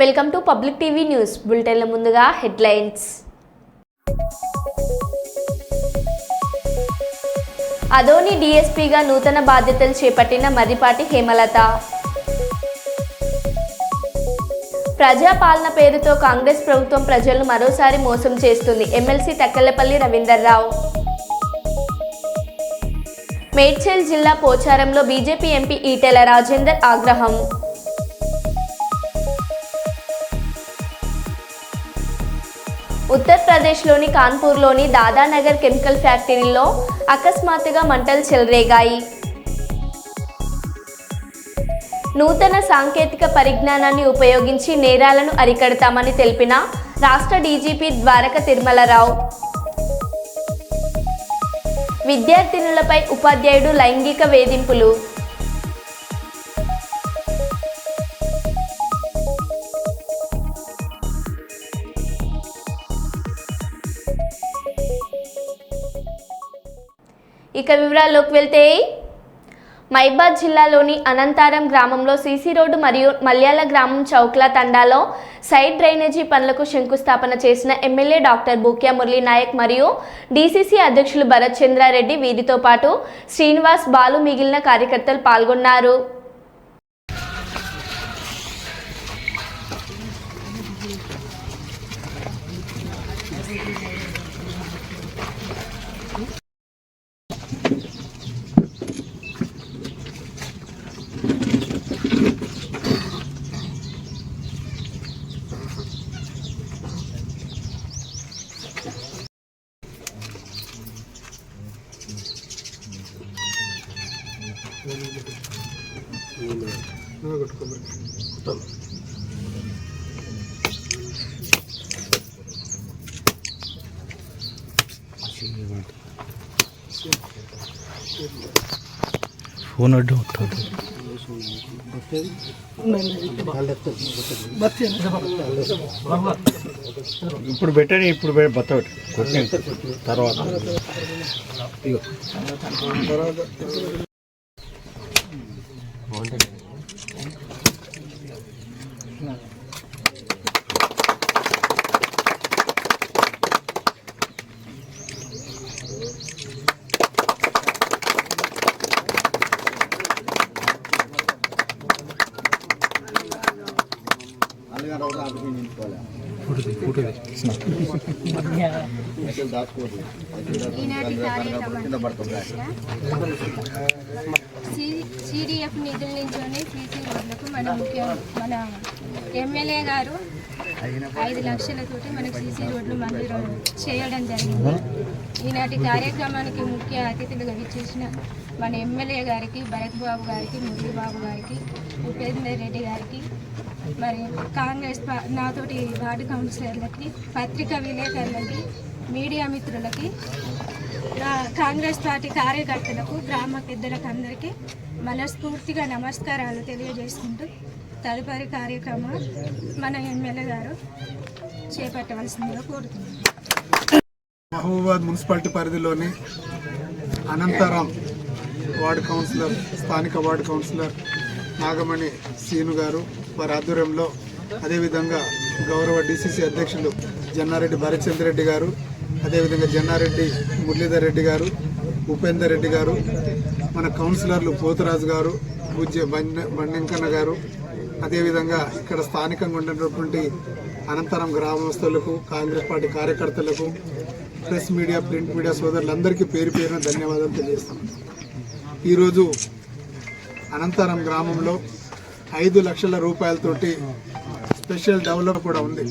Welcome to public TV news బులెటిన్ల ముందుగా headlines. Adoni డీఎస్పీగా నూతన బాధ్యతలు చేపట్టిన మర్రిపాటి హేమలత. ప్రజాపాలన పేరుతో కాంగ్రెస్ ప్రభుత్వం ప్రజలను మరోసారి మోసం చేస్తుంది. ఎమ్మెల్సీ తక్కెళ్లపల్లి రవీందర్రావు. మేడ్చల్ జిల్లా పోచారంలో బీజేపీ ఎంపీ ఈటెల రాజేందర్ ఆగ్రహం. ఉత్తరప్రదేశ్లోని కాన్పూర్లోని దాదానగర్ కెమికల్ ఫ్యాక్టరీలో అకస్మాత్తుగా మంటలు చెలరేగాయి. నూతన సాంకేతిక పరిజ్ఞానాన్ని ఉపయోగించి నేరాలను అరికడతామని తెలిపిన రాష్ట్ర డీజీపీ ద్వారక తిరుమలరావు. విద్యార్థినులపై ఉపాధ్యాయుడు లైంగిక వేధింపులు. ఇక వివరాల్లోకి వెళ్తే, మైబాద్ జిల్లాలోని అనంతారం గ్రామంలో సీసీ రోడ్డు మరియు మల్యాల గ్రామం చౌక్ల తండాలో సైడ్ డ్రైనేజీ పనులకు శంకుస్థాపన చేసిన ఎమ్మెల్యే డాక్టర్ బూక్యా మురళీ నాయక్ మరియు డీసీసీ అధ్యక్షులు భరత్ చంద్రారెడ్డి, వీరితో పాటు శ్రీనివాస్, బాలు మిగిలిన కార్యకర్తలు పాల్గొన్నారు. ఫోన్ అడ్డు ఉంటుంది. ఇప్పుడు పెట్టండి, ఇప్పుడు బత్త పెట్టి తర్వాత సిడిఎఫ్ నిధుల నుంచోనే సీసీ రోడ్లకు మన ఎమ్మెల్యే గారు 5 లక్షలతోటి మనకు సీసీ రోడ్లు మంజూరు చేయడం జరిగింది. ఈనాటి కార్యక్రమానికి ముఖ్య అతిథులుగా విచ్చేసిన మన ఎమ్మెల్యే గారికి, భరత్ బాబు గారికి, మురళీ బాబు గారికి, ఉపేందర్ రెడ్డి గారికి, మరి కాంగ్రెస్ నాతోటి వార్డు కౌన్సిలర్లకి, పత్రికా విలేకరులకి, మీడియా మిత్రులకి, కాంగ్రెస్ పార్టీ కార్యకర్తలకు, గ్రామ పెద్దలకు అందరికీ మనస్ఫూర్తిగా నమస్కారాలు తెలియజేసుకుంటూ తదుపరి కార్యక్రమం మన ఎమ్మెల్యే గారు చేపట్టవలసిందిగా కోరుతున్నాను. మహబూబాబాద్ మున్సిపాలిటీ పరిధిలోని అనంతరం వార్డు కౌన్సిలర్, స్థానిక వార్డు కౌన్సిలర్ నాగమణి సీను గారు వారి ఆధ్వర్యంలో, అదేవిధంగా గౌరవ డీసీసీ అధ్యక్షులు జన్నారెడ్డి భరత్ చంద్రెడ్డి గారు, అదేవిధంగా జన్నారెడ్డి మురళీధర్ రెడ్డి గారు, ఉపేందర్ రెడ్డి గారు, మన కౌన్సిలర్లు పోతురాజు గారు, పూజ్య బండింకన్న గారు, అదేవిధంగా ఇక్కడ స్థానికంగా ఉన్నటువంటి అనంతరం గ్రామస్తులకు, కాంగ్రెస్ పార్టీ కార్యకర్తలకు, ప్రెస్ మీడియా, ప్రింట్ మీడియా సోదరులందరికీ పేరు పేరున ధన్యవాదాలు తెలియజేస్తున్నాం. ఈరోజు అనంతరం గ్రామంలో 5 లక్షల రూపాయలతోటి స్పెషల్ డెవలప్ కూడా ఉంది.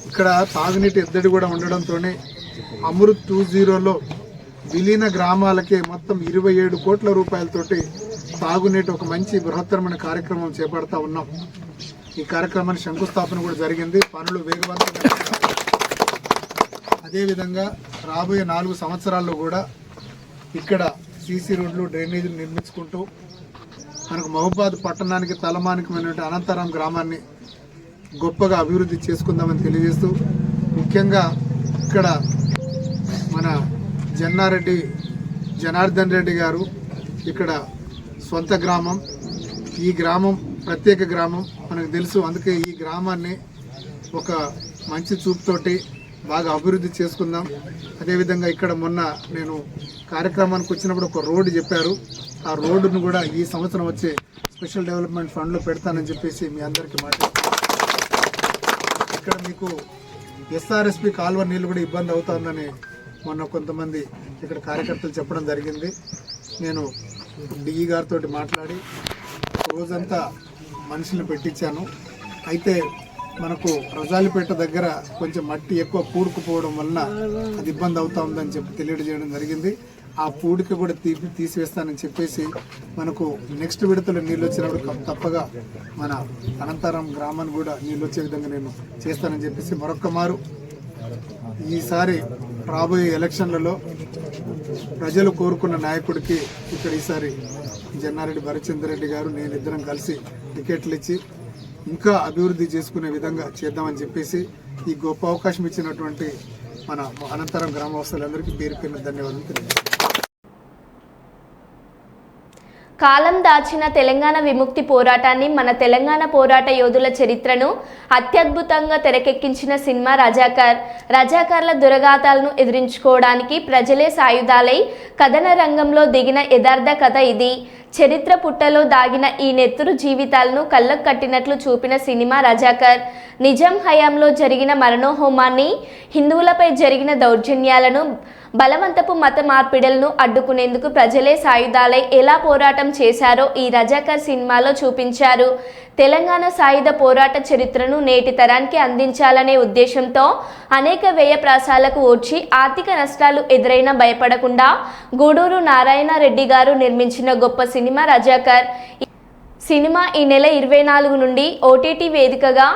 ఇక్కడ తాగునీటి ఎద్దడి కూడా ఉండడంతోనే అమృత్ 2.0లో విలీన గ్రామాలకే మొత్తం 27 కోట్ల రూపాయలతోటి తాగునీటి ఒక మంచి బృహత్తరమైన కార్యక్రమం చేపడతా ఉన్నాం. ఈ కార్యక్రమానికి శంకుస్థాపన కూడా జరిగింది. పనులు వేగవంతంగా, అదేవిధంగా రాబోయే 4 సంవత్సరాల్లో కూడా ఇక్కడ సీసీ రోడ్లు, డ్రైనేజీలు నిర్మించుకుంటూ మనకు మహబూబాబాద్ పట్టణానికి తలమానికమైనటువంటి అనంతరం గ్రామాన్ని గొప్పగా అభివృద్ధి చేసుకుందామని తెలియజేస్తూ, ముఖ్యంగా ఇక్కడ మన జనార్దన్ రెడ్డి గారు ఇక్కడ సొంత గ్రామం. ఈ గ్రామం ప్రత్యేక గ్రామం మనకు తెలుసు. అందుకే ఈ గ్రామాన్ని ఒక మంచి చూపుతోటి బాగా అభివృద్ధి చేసుకుందాం. అదేవిధంగా ఇక్కడ మొన్న నేను కార్యక్రమానికి వచ్చినప్పుడు ఒక రోడ్డు చెప్పారు. ఆ రోడ్డును కూడా ఈ సంవత్సరం వచ్చే స్పెషల్ డెవలప్మెంట్ ఫండ్లో పెడతానని చెప్పేసి మీ అందరికీ ఇక్కడ మీకు ఎస్ఆర్ఎస్పి కాలువ నీళ్ళు కూడా ఇబ్బంది అవుతుందని మొన్న కొంతమంది ఇక్కడ కార్యకర్తలు చెప్పడం జరిగింది. నేను డిఈ గారితో మాట్లాడి రోజంతా మనుషులను పెట్టించాను. అయితే మనకు రజాలిపేట దగ్గర కొంచెం మట్టి ఎక్కువ పూడుకుపోవడం వలన అది ఇబ్బంది అవుతా ఉందని చెప్పి తెలియజేయడం జరిగింది. ఆ పూడిక కూడా తీసివేస్తానని చెప్పేసి మనకు నెక్స్ట్ విడతలో నీళ్ళు వచ్చినప్పుడు తప్పగా మన అనంతరం గ్రామాన్ని కూడా నీళ్ళు వచ్చే విధంగా నేను చేస్తానని చెప్పేసి మరొక్క మారు ఈసారి రాబోయే ఎలక్షన్లలో ప్రజలు కోరుకున్న నాయకుడికి ఇక్కడ ఈసారి జన్నారెడ్డి భరచంద్రరెడ్డి గారు నేను ఇద్దరం కలిసి టికెట్లు ఇచ్చి ఇంకా అభివృద్ధి చేసుకునే విధంగా చేద్దామని చెప్పేసి ఈ గొప్ప అవకాశం ఇచ్చినటువంటి మన అనంతరం గ్రామవాసులందరికీ పేరు పేరున ధన్యవాదాలు తెలియజేస్తాను. కాలం దాచిన తెలంగాణ విముక్తి పోరాటాన్ని, మన తెలంగాణ పోరాట యోధుల చరిత్రను అత్యద్భుతంగా తెరకెక్కించిన సినిమా రజాకార్. రజాకార్ల దురగాతాలను ఎదిరించుకోవడానికి ప్రజలే సాయుధాలై కథన రంగంలో దిగిన యథార్థ కథ ఇది. చరిత్ర పుట్టలో దాగిన ఈ నెత్తురు జీవితాలను కళ్ళకు కట్టినట్లు చూపిన సినిమా రజాకార్. నిజాం హయాంలో జరిగిన మరణోహోమాన్ని, హిందువులపై జరిగిన దౌర్జన్యాలను, బలవంతపు మత మార్పిడులను అడ్డుకునేందుకు ప్రజలే సాయుధాలై ఎలా పోరాటం చేశారో ఈ రజాకార్ సినిమాలో చూపించారు. తెలంగాణ సాయుధ పోరాట చరిత్రను నేటి తరానికి అందించాలనే ఉద్దేశంతో అనేక వ్యయ ప్రాసాలకు ఓడ్చి ఆర్థిక నష్టాలు ఎదురైనా భయపడకుండా గూడూరు నారాయణ రెడ్డి గారు నిర్మించిన గొప్ప సినిమా రజాకార్. సినిమా ఈ నెల 24 నుండి ఓటీటీ వేదికగా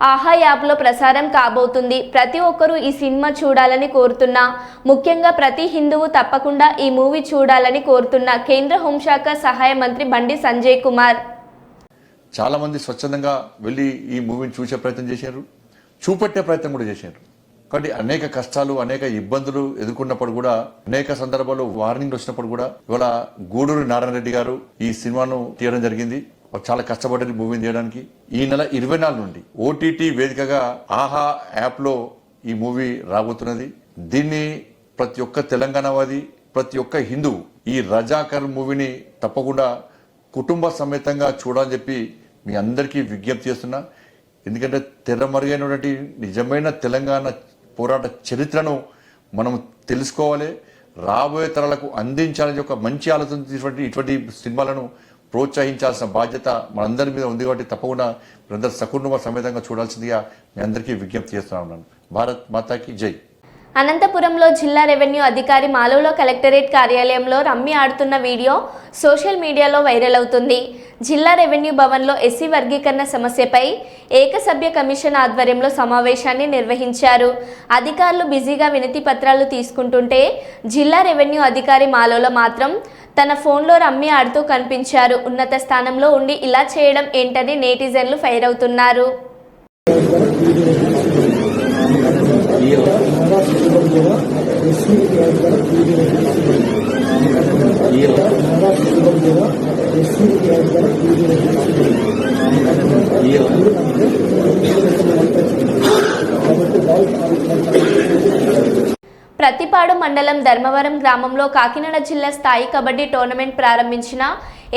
ఆహా యాప్లో ప్రసారం కాబోతుంది. ప్రతి ఒక్కరూ ఈ సినిమా చూడాలని కోరుతున్నా. ముఖ్యంగా ప్రతి హిందువు తప్పకుండా ఈ మూవీ చూడాలని కోరుతున్నా కేంద్ర హోంశాఖ సహాయ మంత్రి బండి సంజయ్ కుమార్. చాలామంది స్వచ్ఛందంగా వెళ్ళి ఈ మూవీని చూసే ప్రయత్నం చేశారు, చూపెట్టే ప్రయత్నం కూడా చేశారు. కాబట్టి అనేక కష్టాలు, అనేక ఇబ్బందులు ఎదుర్కొన్నప్పుడు కూడా, అనేక సందర్భాల్లో వార్నింగ్ వచ్చినప్పుడు కూడా ఇవాళ గూడూరు నారాయణ రెడ్డి గారు ఈ సినిమాను తీయడం జరిగింది. చాలా కష్టపడ్డది మూవీని తీయడానికి. ఈ నెల 24 నుండి ఓటీటీ వేదికగా ఆహా యాప్లో ఈ మూవీ రాబోతున్నది. దీన్ని ప్రతి ఒక్క తెలంగాణవాది, ప్రతి ఒక్క హిందువు ఈ రజాకర్ మూవీని తప్పకుండా కుటుంబ సమేతంగా చూడాలని చెప్పి మీ అందరికీ విజ్ఞప్తి చేస్తున్నా. ఎందుకంటే తెరమరుగైనటువంటి నిజమైన తెలంగాణ పోరాట చరిత్రను మనం తెలుసుకోవాలి, రాబోయే తరాలకు అందించాలని ఒక మంచి ఆలోచన ఇటువంటి సినిమాలను ప్రోత్సహించాల్సిన బాధ్యత మనందరి మీద ఉంది. కాబట్టి తప్పకుండా మీరందరూ సకుటుంబ సమేతంగా చూడాల్సిందిగా మీ అందరికీ విజ్ఞప్తి చేస్తున్నాను. భారత్ మాతాకి జై. అనంతపురంలో జిల్లా రెవెన్యూ అధికారి మాలోలో కలెక్టరేట్ కార్యాలయంలో రమ్మి ఆడుతున్న వీడియో సోషల్ మీడియాలో వైరల్ అవుతుంది. జిల్లా రెవెన్యూ భవన్లో ఎస్సీ వర్గీకరణ సమస్యపై ఏకసభ్య కమిషన్ ఆధ్వర్యంలో సమావేశాన్ని నిర్వహించారు. అధికారులు బిజీగా వినతి పత్రాలు తీసుకుంటుంటే జిల్లా రెవెన్యూ అధికారి మాలోలో మాత్రం తన ఫోన్లో రమ్మి ఆడుతూ కనిపించారు. ఉన్నత స్థానంలో ఉండి ఇలా చేయడం ఏంటని నెటిజన్లు ఫైర్ అవుతున్నారు. ప్రతిపాడు మండలం ధర్మవరం గ్రామంలో కాకినాడ జిల్లా స్థాయి కబడ్డీ టోర్నమెంట్ ప్రారంభించిన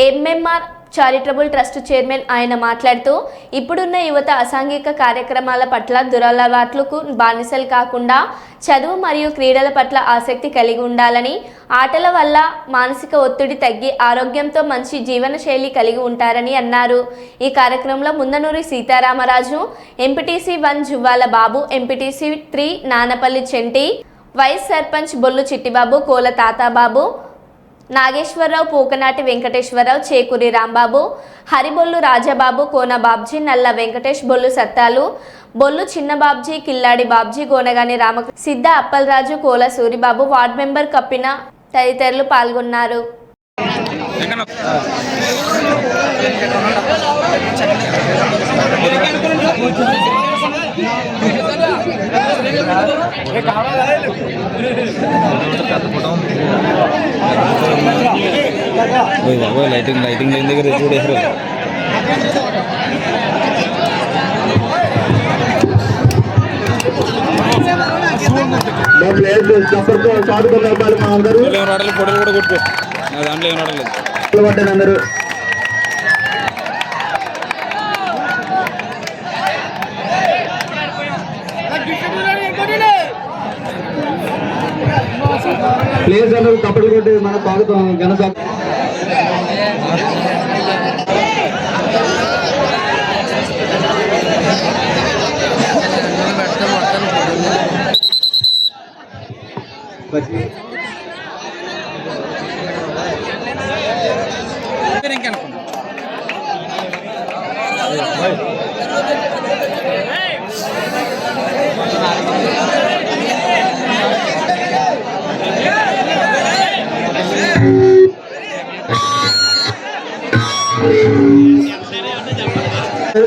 ఎంఎంఆర్ చారిటబుల్ ట్రస్ట్ చైర్మన్ ఆయన మాట్లాడుతూ ఇప్పుడున్న యువత అసాంఘిక కార్యక్రమాల పట్ల, దురలవాట్లకు బానిసలు కాకుండా చదువు మరియు క్రీడల పట్ల ఆసక్తి కలిగి ఉండాలని, ఆటల వల్ల మానసిక ఒత్తిడి తగ్గి ఆరోగ్యంతో మంచి జీవన శైలి కలిగి ఉంటారని అన్నారు. ఈ కార్యక్రమంలో ముందనూరి సీతారామరాజు, ఎంపీటీసీ 1 జువ్వాల బాబు, ఎంపీటీసీ 3 నానపల్లి చెంటి, వైస్ సర్పంచ్ బొల్లు చిట్టిబాబు, కోల తాతాబాబు, నాగేశ్వరరావు, పూకనాటి వెంకటేశ్వరరావు, చేకూరి రాంబాబు, హరిబొల్లు రాజాబాబు, కోన బాబ్జీ, నల్ల వెంకటేష్, బొల్లు సత్తాలు, బొల్లు చిన్న బాబ్జీ, కిల్లాడి బాబ్జీ, గోనగాని రామకృష్ణ, సిద్ధ అప్పలరాజు, కోల సూరిబాబు, వార్డు మెంబర్ కప్పిన తదితరులు పాల్గొన్నారు. లైటింగ్ లైన్ దగ్గర చూడేసారు. ఫోటోలు కూడా కొట్టు దాంట్లో ఏం రావట్లేదు అందరూ ప్లేస్ అందరూ కప్పలు కొట్టి మన స్వాగతం ఘన స్వాగతం.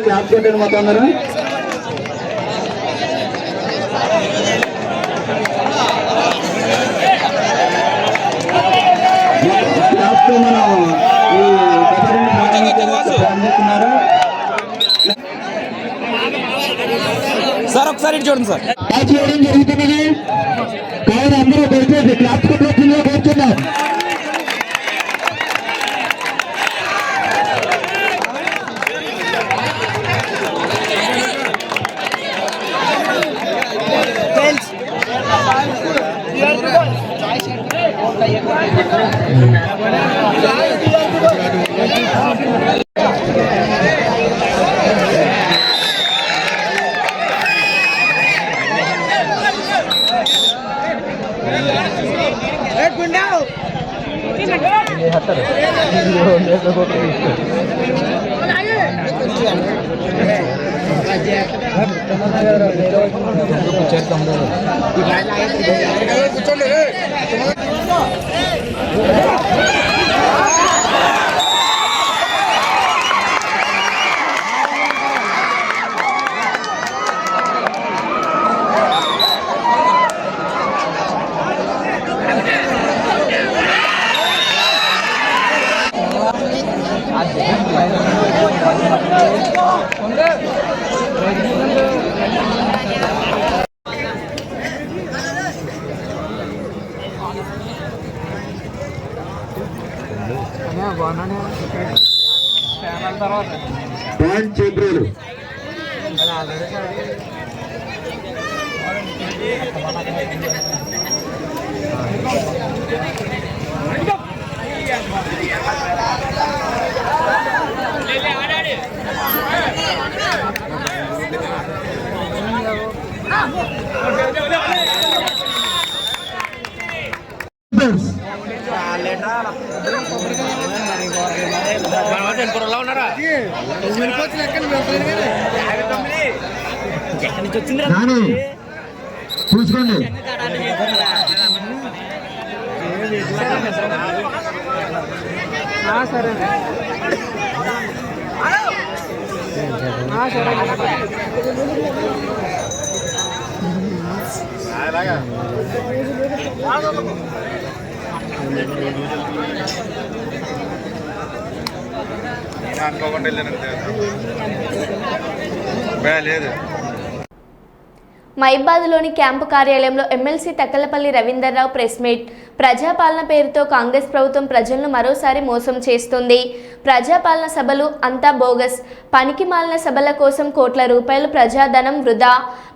క్లాస్ కొట్టండి మొత్తం అందరూ. క్లాస్ లో మనం ఈ ప్రారంభిస్తున్నారు. సార్ ఒకసారి ఇటు చూడండి సార్. క్లాస్ చేయడం జరుగుతున్నది కావున అందరూ దయచేసి క్లాస్ కొట్టవచ్చిందిగా కోరుతున్నాం. పాయింట్ చేబ్రోలు చూసుకోండి. సరే లేదు. మైబాద్లోని క్యాంపు కార్యాలయంలో MLC Takkallapalli Ravinder Rao press meet. Praja Palana పేరుతో కాంగ్రెస్ ప్రభుత్వం ప్రజలను మరోసారి మోసం చేస్తుంది. ప్రజాపాలన సభలు అంతా బోగస్. పనికిమాలిన సభల కోసం కోట్ల రూపాయలు ప్రజాధనం వృధా.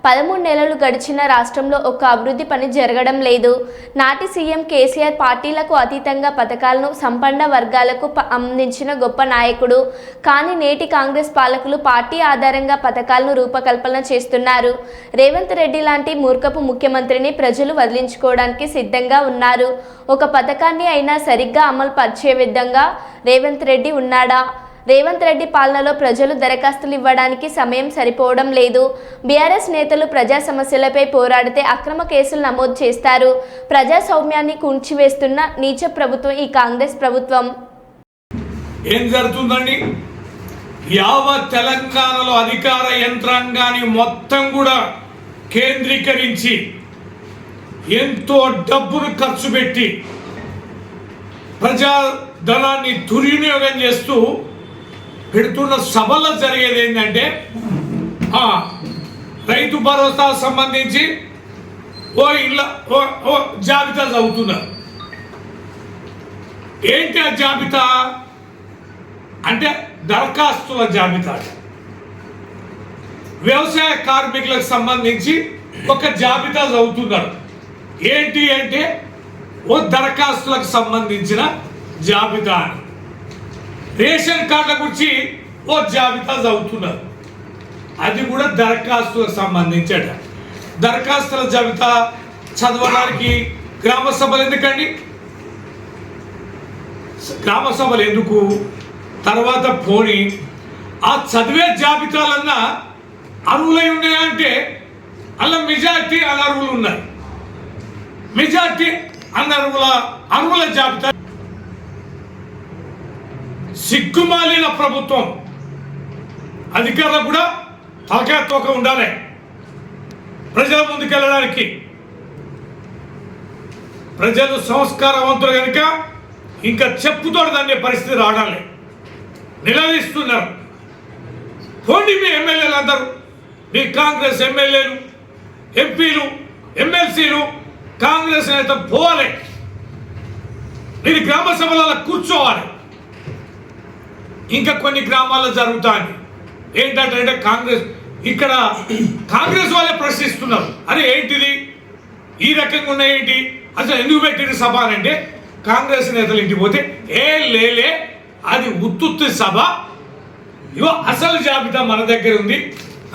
13 నెలలు గడిచిన రాష్ట్రంలో ఒక్క అభివృద్ధి పని జరగడం లేదు. నాటి సీఎం కేసీఆర్ పార్టీలకు అతీతంగా పథకాలను సంపన్న వర్గాలకు అందించిన గొప్ప నాయకుడు. కానీ నేటి కాంగ్రెస్ పాలకులు పార్టీ ఆధారంగా పథకాలను రూపకల్పన చేస్తున్నారు. రేవంత్ రెడ్డి లాంటి మూర్ఖపు ముఖ్యమంత్రిని ప్రజలు వదిలించుకోవడానికి సిద్ధంగా ఉన్నారు. ఒక పథకాన్ని అయినా సరిగ్గా అమలు పరిచే విధంగా రేవంత్ రెడ్డి ఉన్నాడా? రేవంత్ రెడ్డి పాలనలో ప్రజలు దరఖాస్తులు ఇవ్వడానికి సమయం సరిపోవడం లేదు. బీఆర్ఎస్ నేతలు ప్రజా సమస్యలపై పోరాడితే అక్రమ కేసులు నమోదు చేస్తారు. ప్రజాస్వామ్యాన్ని కూల్చివేస్తున్న నీచ ప్రభుత్వం ఈ కాంగ్రెస్ ప్రభుత్వం. ఏం జరుగుతుందండి? యావత్ తెలంగాణలో అధికార యంత్రాంగాన్ని మొత్తం కూడా కేంద్రీకరించి ఎంతో డబ్బును ఖర్చు పెట్టి ప్రజాధనాన్ని దుర్వినియోగం చేస్తూ పెడుతున్న సభల్లో జరిగేది ఏంటంటే రైతు భరోసా సంబంధించి ఓ జాబితా చదువుతున్నారు. ఏంటి ఆ జాబితా అంటే దరఖాస్తుల జాబితా. వ్యవసాయ కార్మికులకు సంబంధించి ఒక జాబితా చదువుతున్నారు. ఏంటి అంటే ఓ దరఖాస్తులకు సంబంధించిన జాబితా అని. రేషన్ కార్డుల గురించి ఓ జాబితా చదువుతున్నారు. అది కూడా దరఖాస్తులకు సంబంధించట. దరఖాస్తుల జాబితా చదవడానికి గ్రామ సభలు ఎందుకండి? గ్రామ సభలు ఎందుకు? తర్వాత పోని ఆ చదివే జాబితాలన్నా అర్హులై ఉన్నాయా అంటే అలా మెజార్టీ అనర్హులు ఉన్నాయి. మెజార్టీ అర్హుల జాబితా. సిగ్గుమాలిన ప్రభుత్వం. అధికారులకు కూడా తలకాయ తోక ఉండాలి ప్రజల ముందుకెళ్ళడానికి. ప్రజలు సంస్కారవంతులు కనుక ఇంకా చెప్పుతో దాన్ని పరిస్థితి రావడాలి. నిలదీస్తున్నారు. పోండి మీ ఎమ్మెల్యేలు అందరూ, మీ కాంగ్రెస్ ఎమ్మెల్యేలు, ఎంపీలు, ఎమ్మెల్సీలు, కాంగ్రెస్ నేత పోవాలి. మీరు గ్రామ సభలలో కూర్చోవాలి. ఇంకా కొన్ని గ్రామాల్లో జరుగుతాయి. ఏంటంటే ఇక్కడ కాంగ్రెస్ వాళ్ళే ప్రశ్నిస్తున్నారు. అరే ఏంటిది ఈ రకంగా ఉన్నాయేంటి, అసలు ఎందుకు పెట్టిన సభ అంటే కాంగ్రెస్ నేతలు ఇంటికి పోతే లేలే అది ఉత్తుత్తి సభ, ఇవో అసలు జాబితా మన దగ్గర ఉంది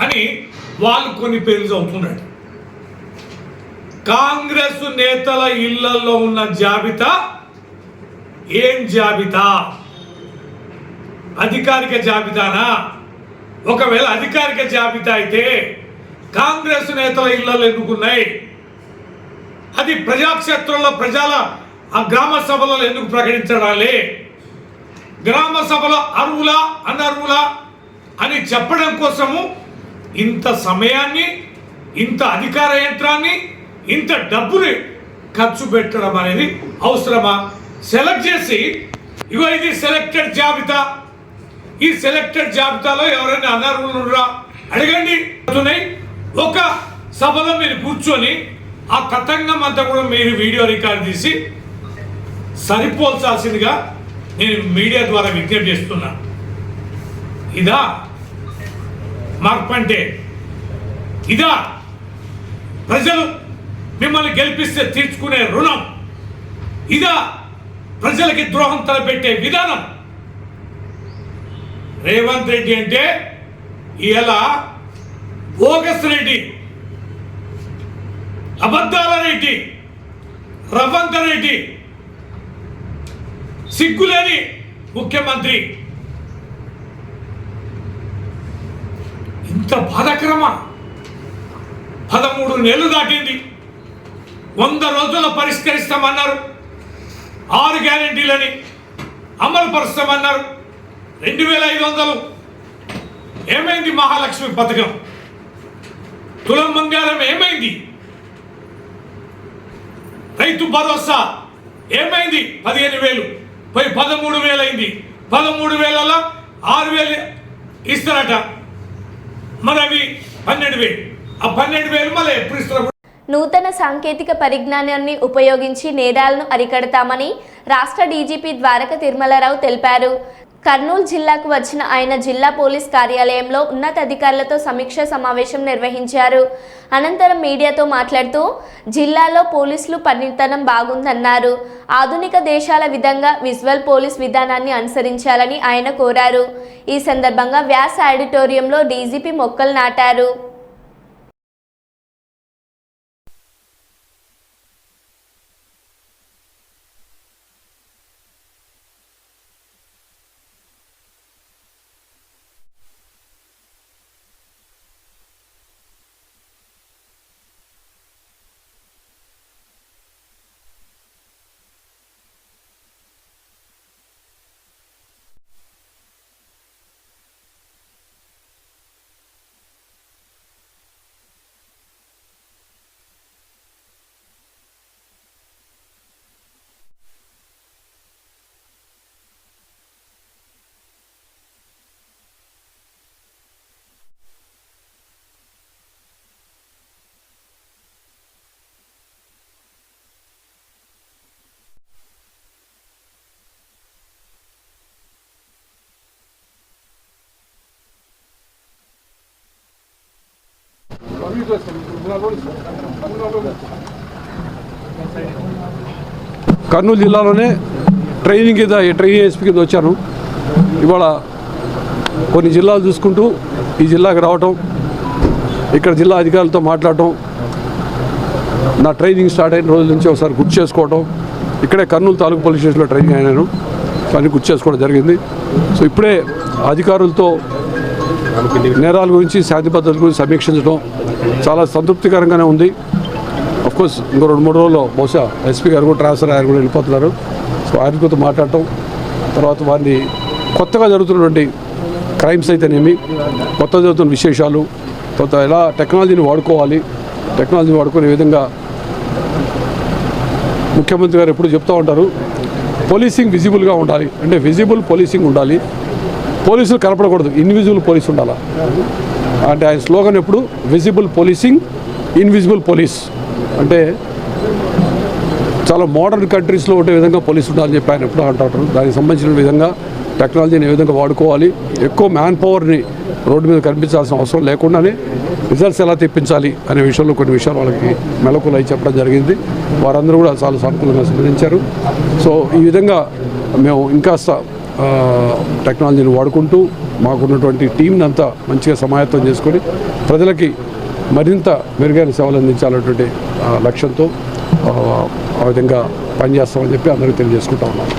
అని వాళ్ళు కొన్ని పేర్లు చదువుతున్నాడు. కాంగ్రెస్ నేతల ఇళ్లలో ఉన్న జాబితా ఏం జాబితా? అధికారిక జాబితానా? ఒకవేళ అధికారిక జాబితా అయితే కాంగ్రెస్ నేతల ఇళ్లలో ఎందుకున్నాయి? అది ప్రజాక్షేత్రంలో ప్రజల ఆ గ్రామ సభలలో ఎందుకు ప్రకటించడాలే? గ్రామ సభలో అర్హులా అనర్హులా అని చెప్పడం కోసము ఇంత సమయాన్ని, ఇంత అధికార యంత్రాన్ని, ఇంత డబ్బుని ఖర్చు పెట్టడం అనేది అవసరమా? సెలెక్ట్ చేసి ఇగో ఇది సెలెక్టెడ్ జాబితా, ఈ సెలెక్టెడ్ జాబితాలో ఎవరైనా అనర్హులురా అడగండి. ఒక సభలో మీరు కూర్చొని ఆ తతంగం అంతా కూడా మీరు వీడియో రికార్డ్ తీసి సరిపోల్చాల్సిందిగా నేను మీడియా ద్వారా విజ్ఞప్తి చేస్తున్నా. ఇదా మార్పు అంటే? ఇదా ప్రజలు మిమ్మల్ని గెలిపిస్తే తీర్చుకునే రుణం? ఇదా ప్రజలకి ద్రోహం తలపెట్టే విధానం? రేవంత్ రెడ్డి అంటే ఇలా బోగస్ రెడ్డి, అబద్ధాల రెడ్డి, రవంత్ రెడ్డి, సిగ్గులేని ముఖ్యమంత్రి. ఇంత బాధాకరమా? 13 నెలలు దాటింది. 100 రోజుల్లో పరిష్కరిస్తామన్నారు. 6 గ్యారెంటీలని అమలు పరుస్తామన్నారు. 2500 ఏమైంది? మహాలక్ష్మి పథకం, తులం బంగారం ఏమైంది? రైతు భరోసా ఏమైంది? 15,000 పోయి 13,000 అయింది. 13,000లో 6,000 ఇస్తారట. మరి అవి 12,000. ఆ 12,000 మళ్ళీ ఎప్పుడు ఇస్తారు? నూతన సాంకేతిక పరిజ్ఞానాన్ని ఉపయోగించి నేరాలను అరికడతామని రాష్ట్ర డీజీపీ ద్వారక తిరుమలరావు తెలిపారు. కర్నూలు జిల్లాకు వచ్చిన ఆయన జిల్లా పోలీస్ కార్యాలయంలో ఉన్నతాధికారులతో సమీక్ష సమావేశం నిర్వహించారు. అనంతరం మీడియాతో మాట్లాడుతూ జిల్లాలో పోలీసులు పనితనం బాగుందన్నారు. ఆధునిక దేశాల విధంగా విజువల్ పోలీస్ విధానాన్ని అనుసరించాలని ఆయన కోరారు. ఈ సందర్భంగా వ్యాస ఆడిటోరియంలో డీజీపీ మొక్కలు నాటారు. కర్నూలు జిల్లాలోనే ట్రైనింగ్ ఎస్పీ కింద వచ్చాను. ఇవాళ కొన్ని జిల్లాలు చూసుకుంటూ ఈ జిల్లాకి రావటం, ఇక్కడ జిల్లా అధికారులతో మాట్లాడటం, నా ట్రైనింగ్ స్టార్ట్ అయిన రోజుల నుంచి ఒకసారి గుర్తు చేసుకోవటం, ఇక్కడే కర్నూలు తాలూకు పోలీస్ స్టేషన్లో ట్రైనింగ్ అయినాను, అన్ని గుర్తు చేసుకోవడం జరిగింది. సో ఇప్పుడే అధికారులతో నేరాల గురించి, శాంతి భద్రతల గురించి సమీక్షించడం చాలా సంతృప్తికరంగానే ఉంది. అఫ్కోర్స్ ఇంకో 2-3 రోజుల్లో బహుశా ఎస్పీ గారు కూడా ట్రాన్స్ఫర్ ఆయన కూడా వెళ్ళిపోతున్నారు. సో ఆయనతో మాట్లాడటం, తర్వాత వారిని కొత్తగా జరుగుతున్నటువంటి క్రైమ్స్ అయితేనేమి, కొత్తగా జరుగుతున్న విశేషాలు, తర్వాత ఎలా టెక్నాలజీని వాడుకోవాలి, టెక్నాలజీని వాడుకునే విధంగా ముఖ్యమంత్రి గారు ఎప్పుడు చెప్తూ ఉంటారు, పోలీసింగ్ విజిబుల్గా ఉండాలి. అంటే విజిబుల్ పోలీసింగ్ ఉండాలి, పోలీసులు కనపడకూడదు, ఇన్విజిబుల్ పోలీస్ ఉండాలి. అంటే ఆయన స్లోగన్ ఎప్పుడు విజిబుల్ పోలీసింగ్, ఇన్విజిబుల్ పోలీస్. అంటే చాలా మోడర్న్ కంట్రీస్లో ఉండే విధంగా పోలీసు ఉండాలని చెప్పి ఆయన ఎప్పుడు అంటారు. దానికి సంబంధించిన విధంగా టెక్నాలజీని ఏ విధంగా వాడుకోవాలి, ఎక్కువ మ్యాన్ పవర్ని రోడ్డు మీద కనిపించాల్సిన అవసరం లేకుండానే రిజల్ట్స్ ఎలా తెప్పించాలి అనే విషయంలో కొన్ని విషయాలు వాళ్ళకి మెలకువలు అయి చెప్పడం జరిగింది. వారందరూ కూడా చాలా సానుకూలంగా స్పందించారు. సో ఈ విధంగా మేము ఇంకాస్త టెక్నాలజీని వాడుకుంటూ మాకున్నటువంటి టీంని అంతా మంచిగా సమాయత్తం చేసుకొని ప్రజలకి మరింత మెరుగైన సేవలు అందించాలన్నటువంటి లక్ష్యంతో ఆ విధంగా పనిచేస్తామని చెప్పి అందరికీ తెలియజేసుకుంటా ఉన్నాం.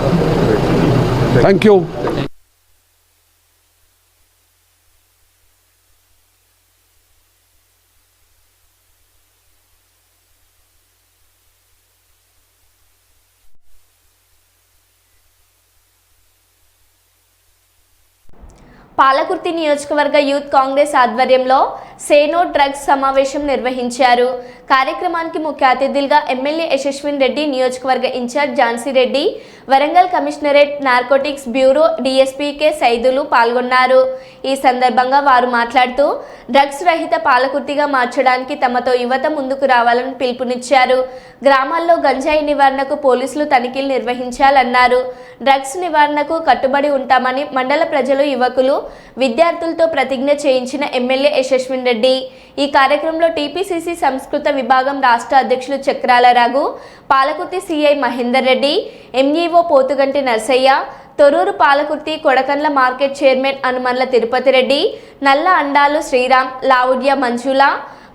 Thank you. పాలకుర్తి నియోజకవర్గ యూత్ కాంగ్రెస్ ఆధ్వర్యంలో సేనో డ్రగ్స్ సమావేశం నిర్వహించారు. కార్యక్రమానికి ముఖ్య అతిథులుగా ఎమ్మెల్యే యశస్విన్ రెడ్డి, నియోజకవర్గ incharge Jhansi Reddy, Warangal commissionerate narcotics bureau DSP K Saidulu పాల్గొన్నారు. ఈ సందర్భంగా వారు మాట్లాడుతూ డ్రగ్స్ రహిత పాలకుర్తిగా మార్చడానికి తమతో యువత ముందుకు రావాలని పిలుపునిచ్చారు. గ్రామాల్లో గంజాయి నివారణకు పోలీసులు తనిఖీలు నిర్వహించాలన్నారు. డ్రగ్స్ నివారణకు కట్టుబడి ఉంటామని మండల ప్రజలు, యువకులు, విద్యార్థులతో ప్రతిజ్ఞ చేయించిన ఎమ్మెల్యే యశస్విన్ రెడ్డి. ఈ కార్యక్రమంలో టీపీసీసీ సంస్కృత విభాగం రాష్ట్ర అధ్యక్షులు Chakrala Raghu, Palakurthi CI Mahender Reddy, MEO Pothuganti Narsaiah, Torrur Palakurthi Kodakandla market chairman Anumanla Tirupati Reddy, Nalla Andalu Sriram, Lavudya మంజుల,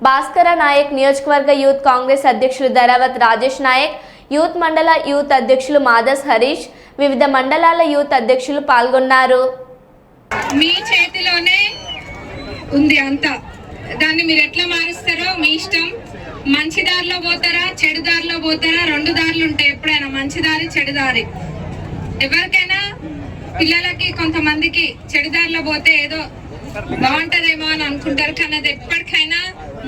భాస్కర నాయక్, నియోజకవర్గ యూత్ కాంగ్రెస్ అధ్యక్షులు ధరావత్ రాజేష్ నాయక్, యూత్ మండల యూత్ అధ్యక్షులు మాదస్ హరీష్, వివిధ మండలాల యూత్ అధ్యక్షులు పాల్గొన్నారు. మీ చేతిలోనే ఉంది అంతా, దాన్ని మీరు ఎట్లా మారుస్తారో మీ ఇష్టం. మంచి దారిలో పోతారా, చెడు దారిలో పోతారా, 2 దారులు ఉంటాయి ఎప్పుడైనా, మంచి దారి, చెడు దారి. ఎవరికైనా పిల్లలకి కొంతమందికి చెడు దారిలో పోతే ఏదో బాగుంటదేమో అని అనుకుంటారు, కానీ అది ఎప్పటికైనా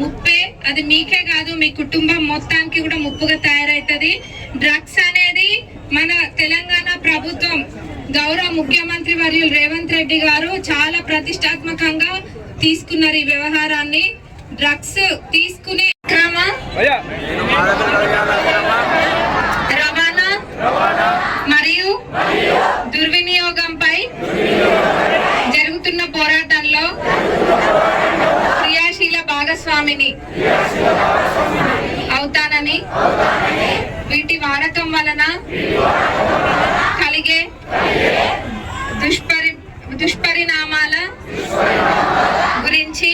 ముప్పే. అది మీకే కాదు, మీ కుటుంబం మొత్తానికి కూడా ముప్పుగా తయారవుతుంది. డ్రగ్స్ అనేది మన తెలంగాణ ప్రభుత్వం గౌరవ ముఖ్యమంత్రి వర్యులు రేవంత్ రెడ్డి గారు చాలా ప్రతిష్టాత్మకంగా తీసుకున్నారు ఈ వ్యవహారాన్ని. డ్రగ్స్ తీసుకునే రవాణా మరియు దుర్వినియోగంపై జరుగుతున్న పోరాటంలో క్రియాశీల భాగస్వామిని అవుతానని, వీటి వాడకం వలన కలిగే దుష్పరిణామాల గురించి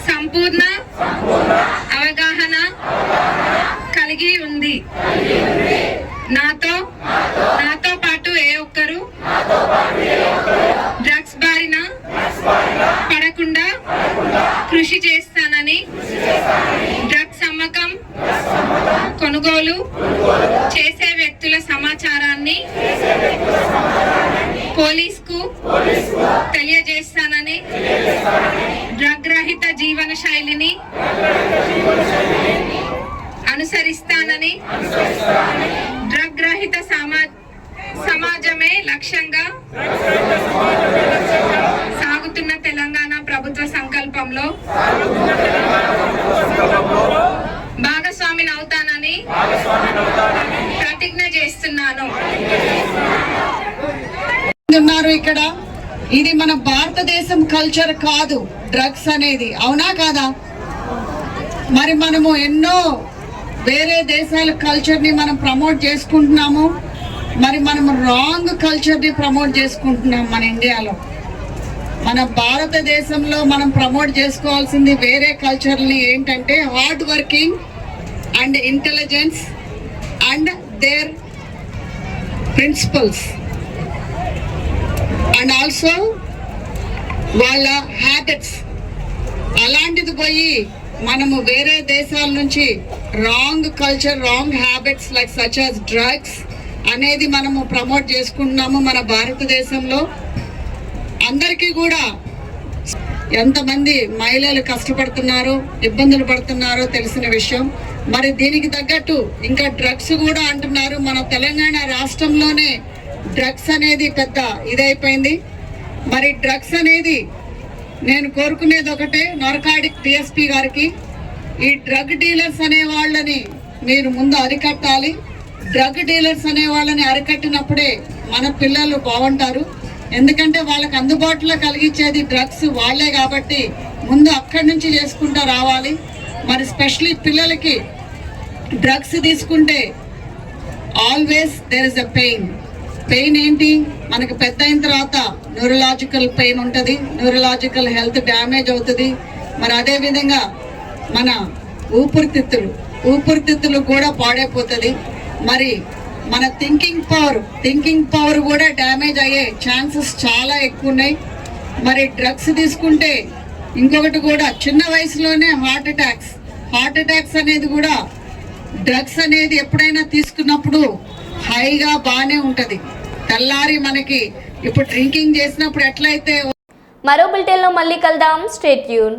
సంపూర్ణ అవగాహన కలిగి ఉంది. నాతో పాటు ఏ ఒక్కరు డ్రగ్స్ బారిన పడకుండా కృషి చేస్తానని, డ్రగ్స్ అమ్మకం, కొనుగోలు చేసే వ్యక్తుల సమాచారాన్ని పోలీసుకు తెలియజేస్తానని, డ్రగ్ రహిత జీవన శైలిని అనుసరిస్తానని, డ్రగ్ రహిత సమాజమే లక్ష్యంగా సాగుతున్న తెలంగాణ ప్రభుత్వ సంకల్పంలో భాగస్వామిని అవుతానని ప్రతిజ్ఞ చేస్తున్నాను. ఉన్నారు ఇక్కడ. ఇది మన భారతదేశం కల్చర్ కాదు డ్రగ్స్ అనేది, అవునా కాదా? మరి మనము ఎన్నో వేరే దేశాల కల్చర్ని మనం ప్రమోట్ చేసుకుంటున్నాము. మరి మనం రాంగ్ కల్చర్ని ప్రమోట్ చేసుకుంటున్నాం మన ఇండియాలో. మన భారతదేశంలో మనం ప్రమోట్ చేసుకోవాల్సింది వేరే కల్చర్ని ఏంటంటే hard working and intelligence and their principles and also వాళ్ళ హ్యాబిట్స్. అలాంటిది పోయి మనము వేరే దేశాల నుంచి wrong culture, wrong habits like such as drugs అనేది మనము ప్రమోట్ చేసుకుంటున్నాము మన భారతదేశంలో. అందరికీ కూడా ఎంతమంది మహిళలు కష్టపడుతున్నారో, ఇబ్బందులు పడుతున్నారో తెలిసిన విషయం. మరి దీనికి తగ్గట్టు ఇంకా డ్రగ్స్ కూడా అంటున్నారు. మన తెలంగాణ రాష్ట్రంలోనే డ్రగ్స్ అనేది పెద్ద ఇదైపోయింది. మరి డ్రగ్స్ అనేది నేను కోరుకునేది ఒకటే, నార్కాటిక్ డిఎస్పీ గారికి, ఈ డ్రగ్ డీలర్స్ అనే వాళ్ళని మీరు ముందు అరికట్టాలి. డ్రగ్ డీలర్స్ అనే వాళ్ళని అరికట్టినప్పుడే మన పిల్లలు బాగుంటారు. ఎందుకంటే వాళ్ళకి అందుబాటులో కలిగించేది డ్రగ్స్ వాళ్ళే కాబట్టి ముందు అక్కడి నుంచి చేసుకుంటూ రావాలి. మరి స్పెషల్లీ పిల్లలకి డ్రగ్స్ తీసుకుంటే always there is a pain. Pain ఏంటి, మనకు పెద్ద అయిన తర్వాత న్యూరలాజికల్ పెయిన్ ఉంటుంది, న్యూరలాజికల్ హెల్త్ డ్యామేజ్ అవుతుంది. మరి అదేవిధంగా మన ఊపిరితిత్తులు కూడా పాడైపోతుంది. మరి మన థింకింగ్ పవర్ కూడా డ్యామేజ్ అయ్యే ఛాన్సెస్ చాలా ఎక్కువ ఉన్నాయి. మరి డ్రగ్స్ తీసుకుంటే ఇంకొకటి కూడా, చిన్న వయసులోనే హార్ట్ అటాక్స్ అనేది కూడా, డ్రగ్స్ అనేది ఎప్పుడైనా తీసుకున్నప్పుడు హైగా బాగానే ఉంటుంది. తెల్లారి మనకి ఇప్పుడు డ్రింకింగ్ చేసినప్పుడు ఎట్లయితే. మరో బులెటిన్లో మళ్ళీ కలుద్దాం. Stay tune.